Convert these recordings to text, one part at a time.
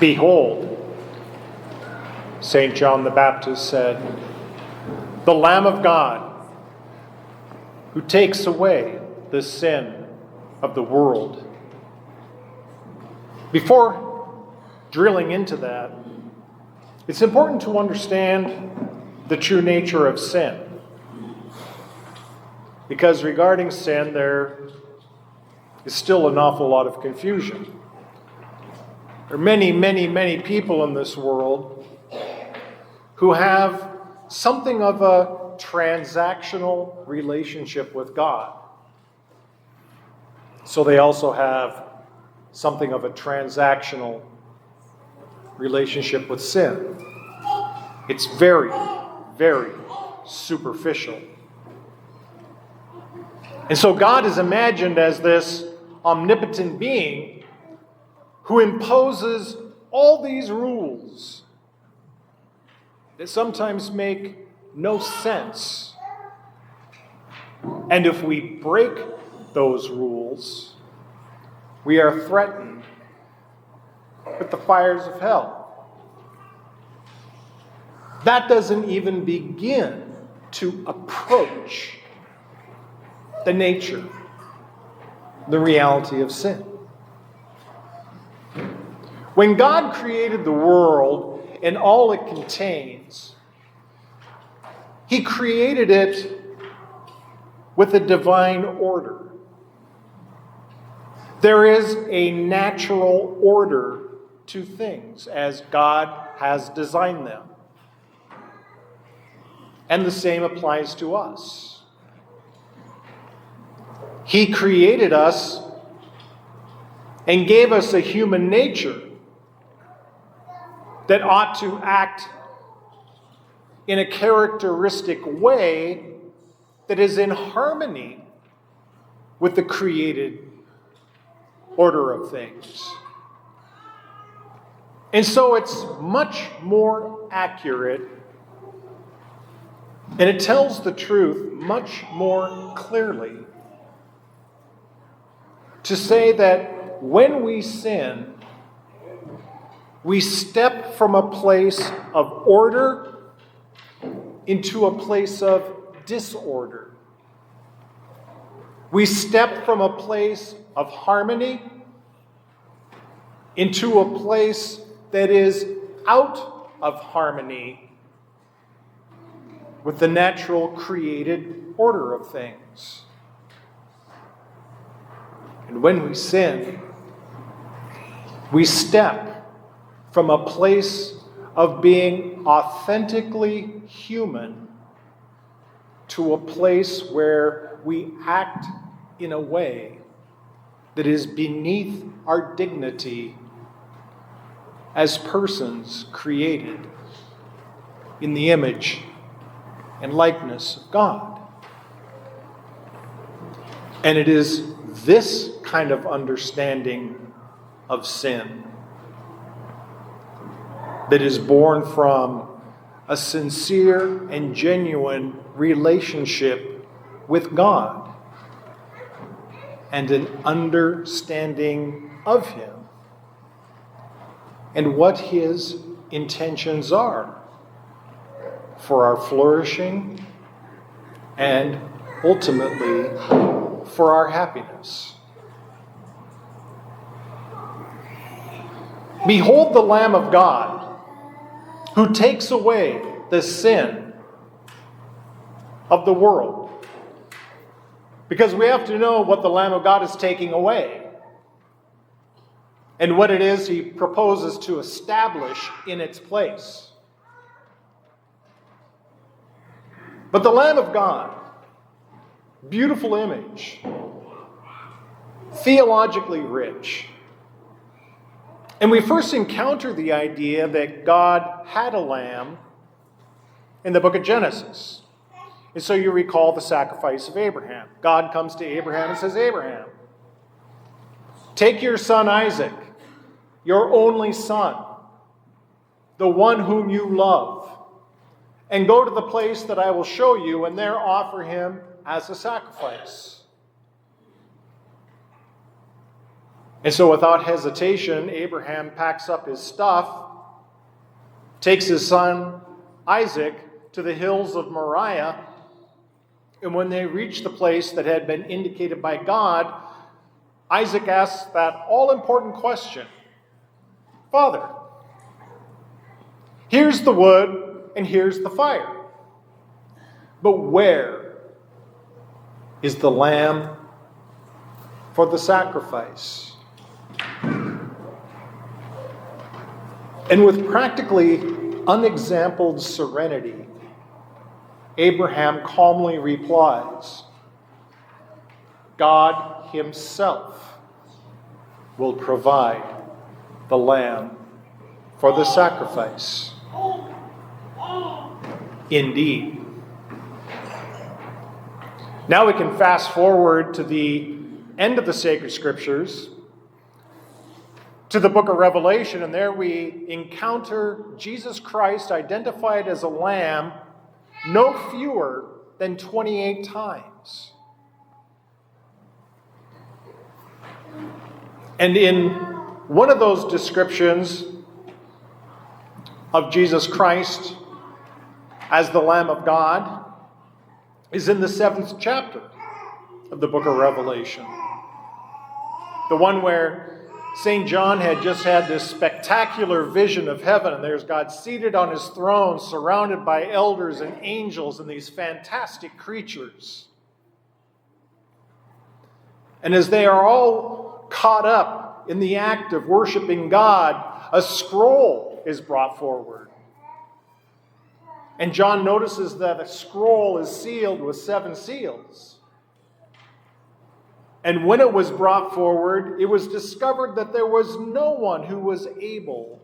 Behold, St. John the Baptist said, the Lamb of God who takes away the sin of the world. Before drilling into that, it's important to understand the true nature of sin. Because regarding sin, there is still an awful lot of confusion. There are many, many, many people in this world who have something of a transactional relationship with God. So they also have something of a transactional relationship with sin. It's very, very superficial. And so God is imagined as this omnipotent being who imposes all these rules that sometimes make no sense. And if we break those rules, we are threatened with the fires of hell. That doesn't even begin to approach the nature, the reality of sin. When God created the world and all it contains, He created it with a divine order. There is a natural order to things as God has designed them. And the same applies to us. He created us and gave us a human nature that ought to act in a characteristic way that is in harmony with the created order of things. And so it's much more accurate, and it tells the truth much more clearly to say that when we sin, we step from a place of order into a place of disorder. We step from a place of harmony into a place that is out of harmony with the natural created order of things. And when we sin, we step from a place of being authentically human to a place where we act in a way that is beneath our dignity as persons created in the image and likeness of God. And it is this kind of understanding of sin that is born from a sincere and genuine relationship with God and an understanding of Him and what His intentions are for our flourishing and ultimately for our happiness. Behold the Lamb of God who takes away the sin of the world. Because we have to know what the Lamb of God is taking away and what it is He proposes to establish in its place. But the Lamb of God, beautiful image, theologically rich. And we first encounter the idea that God had a lamb in the book of Genesis. And so you recall the sacrifice of Abraham. God comes to Abraham and says, Abraham, take your son Isaac, your only son, the one whom you love, and go to the place that I will show you, and there offer him as a sacrifice. And so without hesitation, Abraham packs up his stuff, takes his son Isaac to the hills of Moriah, and when they reach the place that had been indicated by God, Isaac asks that all-important question, Father, here's the wood and here's the fire, but where is the lamb for the sacrifice? And with practically unexampled serenity, Abraham calmly replies, God himself will provide the lamb for the sacrifice. Indeed. Now we can fast forward to the end of the sacred scriptures, to the book of Revelation, and there we encounter Jesus Christ identified as a lamb no fewer than 28 times. And in one of those descriptions of Jesus Christ as the Lamb of God is in the 7th chapter of the book of Revelation. The one where St. John had just had this spectacular vision of heaven, and there's God seated on his throne, surrounded by elders and angels and these fantastic creatures. And as they are all caught up in the act of worshiping God, a scroll is brought forward. And John notices that a scroll is sealed with 7 seals. And when it was brought forward, it was discovered that there was no one who was able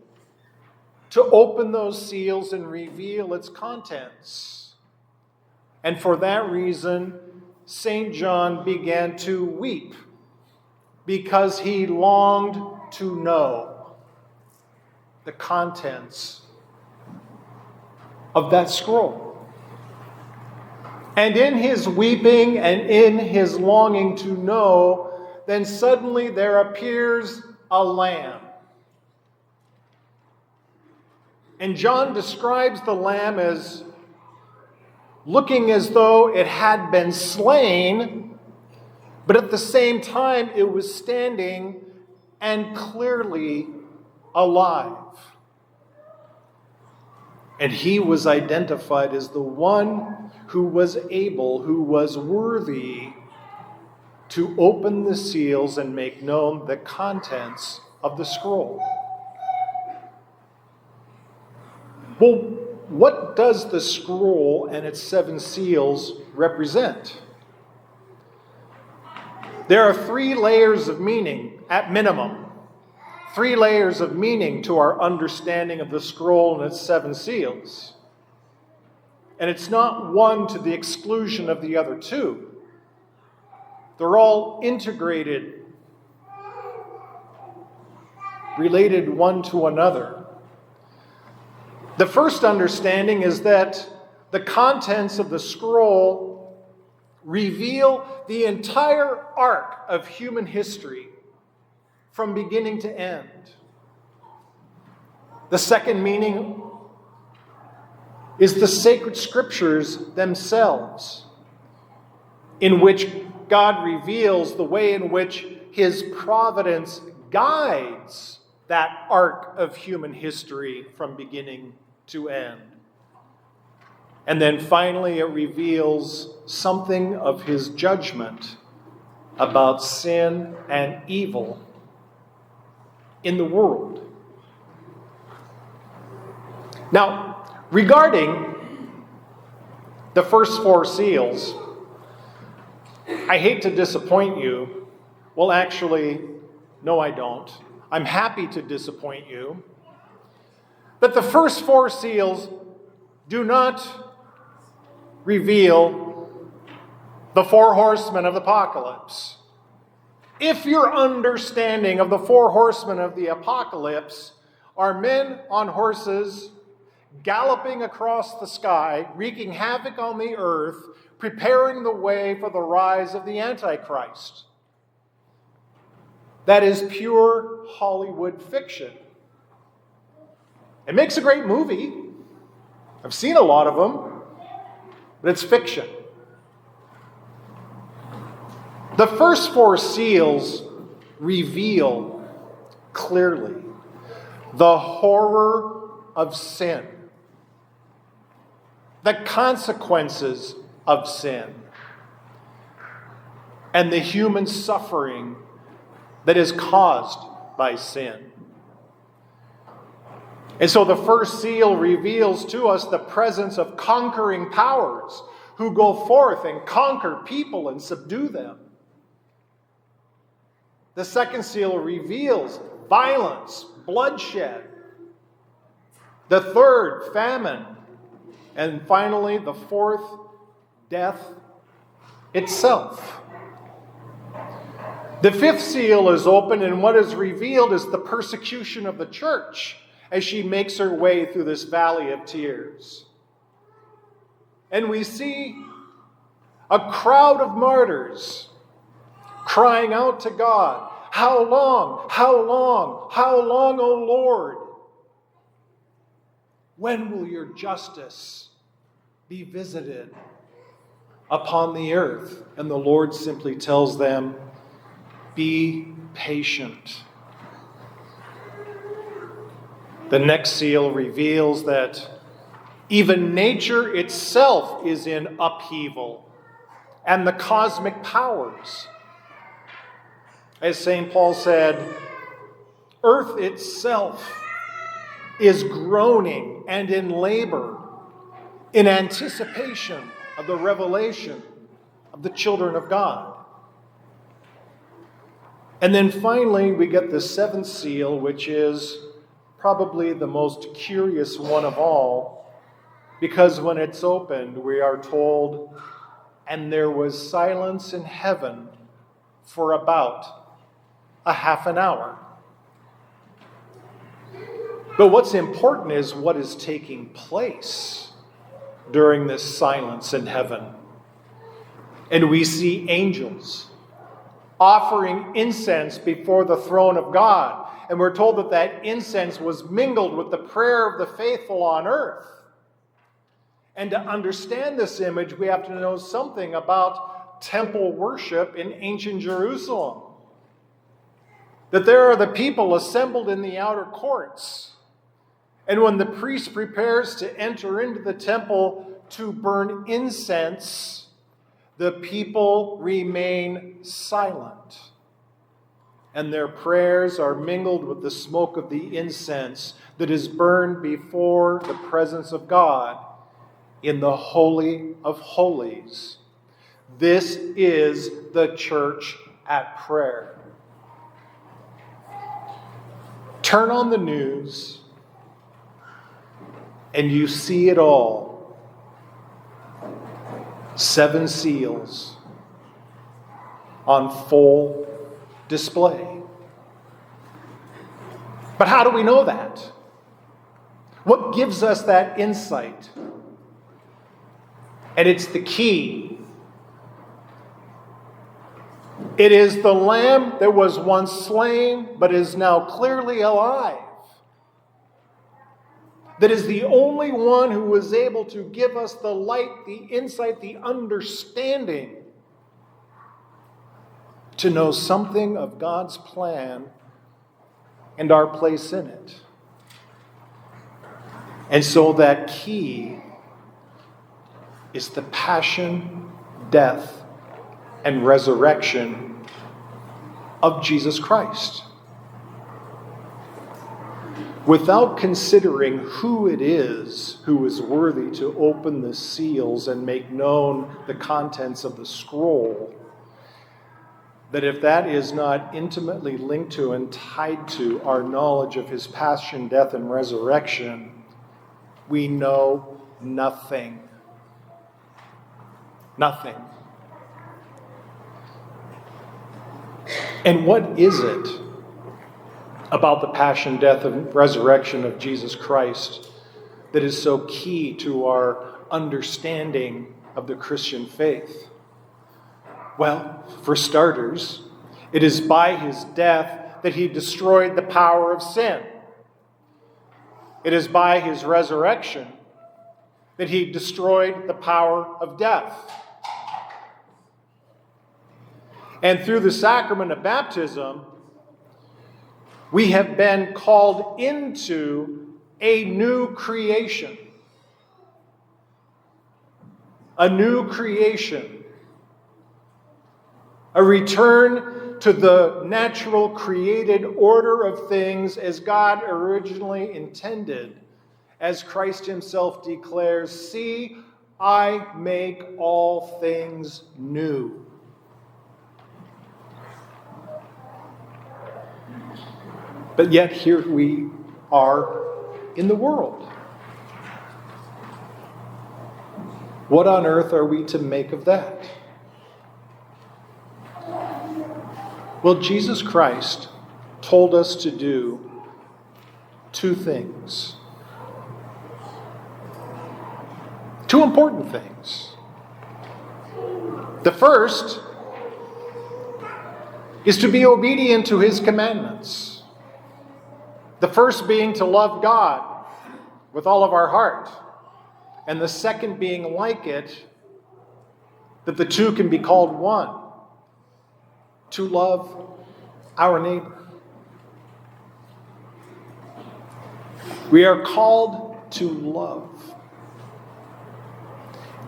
to open those seals and reveal its contents. And for that reason, St. John began to weep because he longed to know the contents of that scroll. And in his weeping and in his longing to know, then suddenly there appears a lamb. And John describes the lamb as looking as though it had been slain, but at the same time it was standing and clearly alive. And he was identified as the one who was able, who was worthy to open the seals and make known the contents of the scroll. Well, what does the scroll and its 7 seals represent? There are 3 layers of meaning, at minimum. 3 layers of meaning to our understanding of the scroll and its 7 seals. And it's not one to the exclusion of the other 2. They're all integrated, related one to another. The first understanding is that the contents of the scroll reveal the entire arc of human history from beginning to end. The second meaning is the sacred scriptures themselves, in which God reveals the way in which his providence guides that arc of human history from beginning to end. And then finally, it reveals something of his judgment about sin and evil in the world. Now, regarding the first 4 seals, I hate to disappoint you. Well, actually, no, I don't. I'm happy to disappoint you. But the first 4 seals do not reveal the 4 horsemen of the apocalypse. If your understanding of the 4 horsemen of the apocalypse are men on horses galloping across the sky, wreaking havoc on the earth, preparing the way for the rise of the Antichrist, that is pure Hollywood fiction. It makes a great movie. I've seen a lot of them, but it's fiction. The first 4 seals reveal clearly the horror of sin, the consequences of sin, and the human suffering that is caused by sin. And so the first seal reveals to us the presence of conquering powers who go forth and conquer people and subdue them. The second seal reveals violence, bloodshed. The third, famine. And finally, the fourth, death itself. The fifth seal is opened, and what is revealed is the persecution of the church as she makes her way through this valley of tears. And we see a crowd of martyrs crying out to God, "How long? How long? How long, O Lord? When will your justice be visited upon the earth?" And the Lord simply tells them, "Be patient." The next seal reveals that even nature itself is in upheaval, and the cosmic powers. As St. Paul said, earth itself is groaning and in labor in anticipation of the revelation of the children of God. And then finally, we get the seventh seal, which is probably the most curious one of all, because when it's opened, we are told, "And there was silence in heaven for about a half an hour." But what's important is what is taking place during this silence in heaven. And we see angels offering incense before the throne of God. And we're told that that incense was mingled with the prayer of the faithful on earth. And to understand this image, we have to know something about temple worship in ancient Jerusalem. That there are the people assembled in the outer courts. And when the priest prepares to enter into the temple to burn incense, the people remain silent. And their prayers are mingled with the smoke of the incense that is burned before the presence of God in the Holy of Holies. This is the church at prayer. Turn on the news, and you see it all. 7 seals on full display. But how do we know that? What gives us that insight? And it's the key. It is the Lamb that was once slain but is now clearly alive. That is the only one who was able to give us the light, the insight, the understanding to know something of God's plan and our place in it. And so that key is the passion, death, and resurrection of Jesus Christ. Without considering who it is who is worthy to open the seals and make known the contents of the scroll, that if that is not intimately linked to and tied to our knowledge of his passion, death, and resurrection, we know nothing. Nothing. And what is it about the passion, death, and resurrection of Jesus Christ that is so key to our understanding of the Christian faith? Well, for starters, It is by his death that he destroyed the power of sin. It is by his resurrection that he destroyed the power of death. And through the sacrament of baptism, we have been called into a new creation. A new creation. A return to the natural created order of things as God originally intended. As Christ himself declares, "See, I make all things new." But yet here we are in the world. What on earth are we to make of that? Well, Jesus Christ told us to do two things. Two important things. The first is to be obedient to his commandments. The first being to love God with all of our heart. And the second being like it, that the two can be called one. To love our neighbor. We are called to love.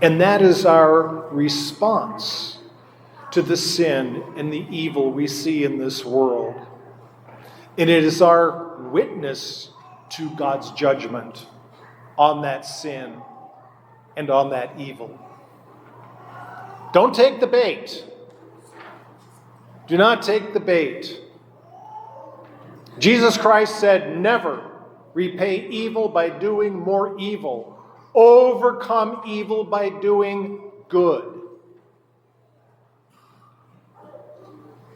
And that is our response to the sin and the evil we see in this world. And it is our witness to God's judgment on that sin and on that evil. Don't take the bait. Do not take the bait. Jesus Christ said, "Never repay evil by doing more evil. Overcome evil by doing good."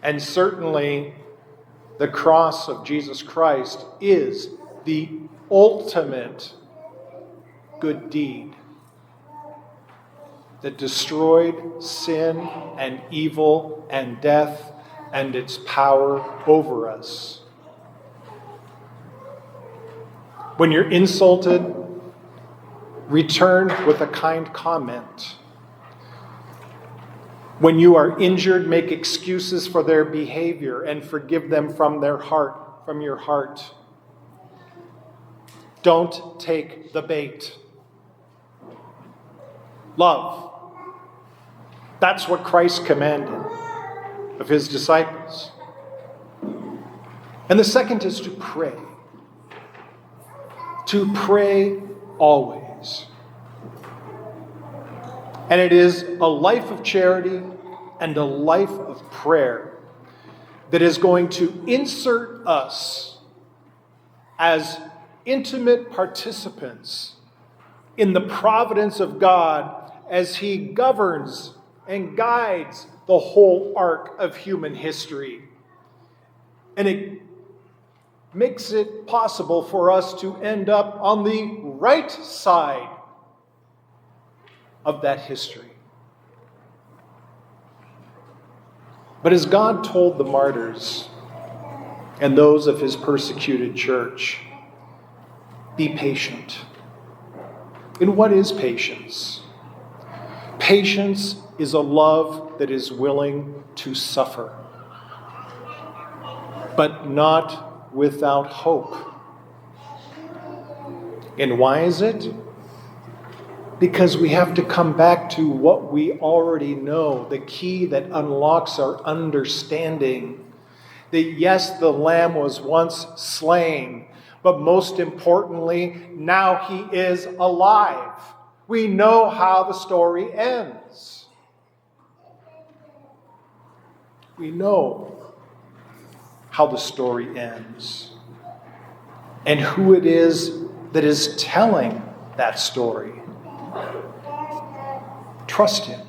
And certainly, the cross of Jesus Christ is the ultimate good deed that destroyed sin and evil and death and its power over us. When you're insulted, return with a kind comment. When you are injured, make excuses for their behavior and forgive them from their heart, from your heart. Don't take the bait. Love. That's what Christ commanded of his disciples. And the second is to pray. To pray always. And it is a life of charity and a life of prayer that is going to insert us as intimate participants in the providence of God as he governs and guides the whole arc of human history. And it makes it possible for us to end up on the right side of that history. But as God told the martyrs and those of his persecuted church, be patient. And what is patience? Patience is a love that is willing to suffer, but not without hope. And why is it? Because we have to come back to what we already know, the key that unlocks our understanding. That yes, the Lamb was once slain, but most importantly, now he is alive. We know how the story ends. We know how the story ends. And who it is that is telling that story. Trust him.